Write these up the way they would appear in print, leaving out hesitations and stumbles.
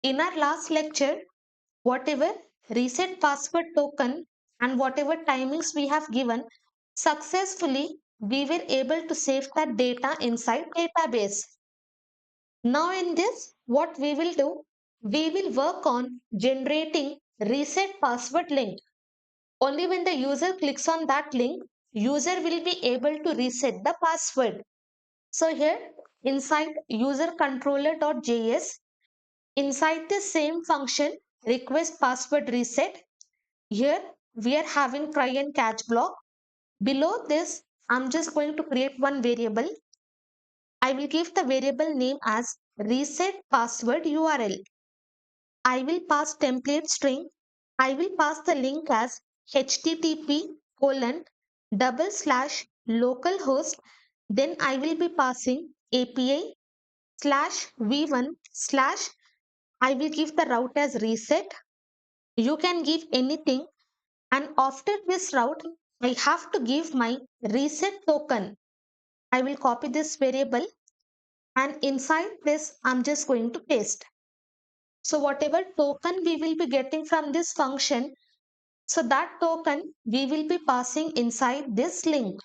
In our last lecture, whatever reset password token and whatever timings we have given, successfully we were able to save that data inside database. Now in this, what we will do, we will work on generating reset password link. Only when the user clicks on that link, user will be able to reset the password. So here inside user controller.js, inside the same function request password reset, here we are having try and catch block. Below this, I'm just going to create one variable. I will give the variable name as reset password URL. I will pass template string. I will pass the link as http colon double slash localhost. Then I will be passing API slash v1 slash. I will give the route as reset. You can give anything. And after this route, I have to give my reset token. I will copy this variable and inside this, I'm just going to paste. So whatever token we will be getting from this function, so that token we will be passing inside this link.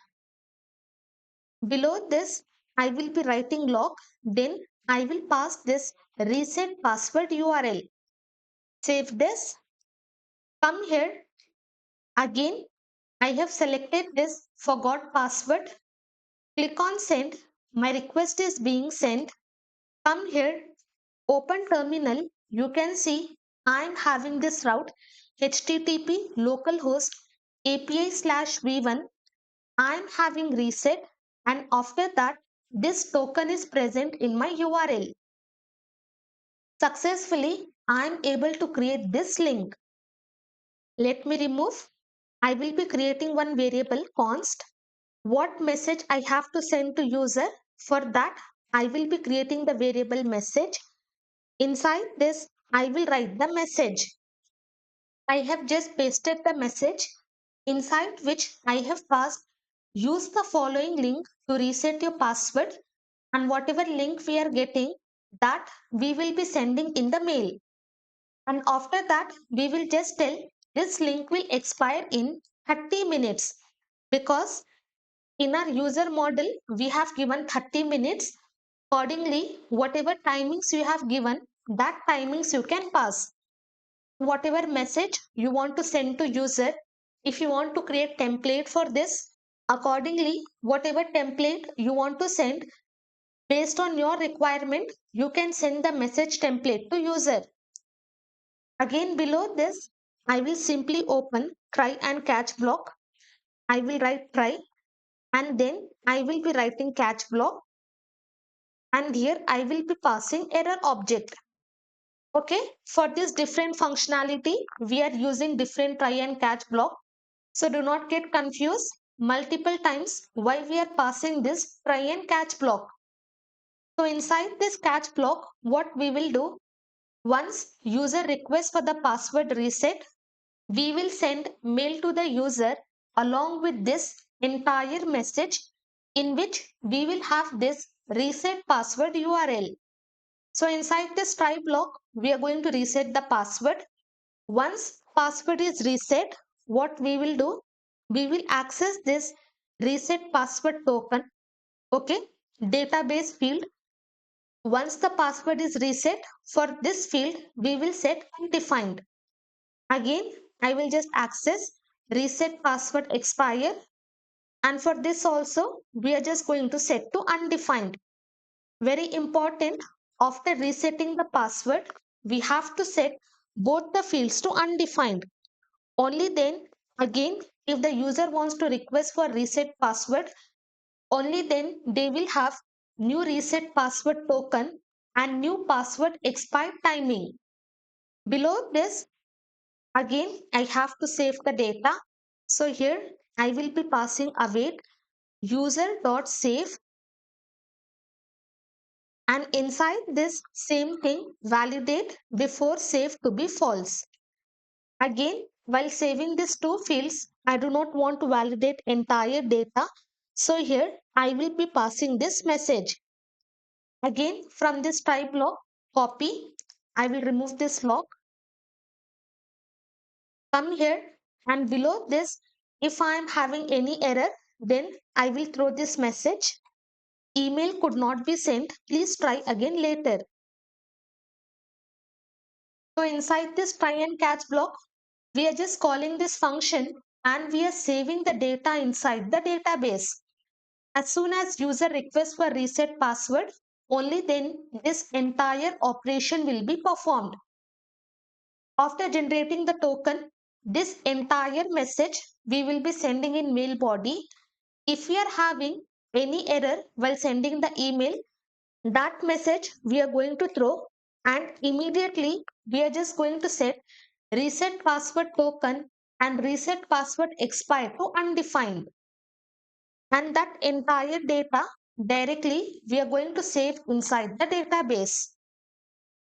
Below this, I will be writing log, then I will pass this reset password URL. Save this. Come here. Again, I have selected this forgot password. Click on send. My request is being sent. Come here. Open terminal. You can see I am having this route http localhost API slash v1. I am having reset, and after that this token is present in my URL. Successfully, I am able to create this link. Let me remove. I will be creating one variable const. What message I have to send to user? For that, I will be creating the variable message. Inside this, I will write the message. I have just pasted the message inside which I have passed use the following link to reset your password, and whatever link we are getting that we will be sending in the mail. And after that, we will just tell this link will expire in 30 minutes because in our user model, we have given 30 minutes. Accordingly, whatever timings you have given, that timings you can pass. Whatever message you want to send to user, if you want to create template for this, accordingly, whatever template you want to send, based on your requirement, you can send the message template to user. Again, below this, I will simply open try and catch block. I will write try and then I will be writing catch block, and here I will be passing error object. Okay, for this different functionality, we are using different try and catch block. So do not get confused multiple times why we are passing this try and catch block. So inside this catch block, what we will do, once user requests for the password reset, we will send mail to the user along with this entire message in which we will have this reset password URL. So inside this try block, we are going to reset the password. Once password is reset, what we will do, we will access this reset password token, okay, database field. Once the password is reset, for this field, we will set undefined. Again, I will just access reset password expire, and for this also, we are just going to set to undefined. Very important, after resetting the password, we have to set both the fields to undefined. Only then, again, if the user wants to request for reset password, only then they will have new reset password token and new password expire timing. Below this, again, I have to save the data. So here I will be passing await user.save, and inside this same thing validate before save to be false. Again, while saving these two fields, I do not want to validate entire data. So here I will be passing this message. Again, from this try block, copy. I will remove this lock. Come here, and below this, if I am having any error, then I will throw this message. Email could not be sent. Please try again later. So inside this try and catch block, we are just calling this function and we are saving the data inside the database. As soon as user requests for reset password, only then this entire operation will be performed. After generating the token, this entire message we will be sending in mail body. If we are having any error while sending the email, that message we are going to throw, and immediately we are just going to set reset password token and reset password expired to undefined, and that entire data directly we are going to save inside the database.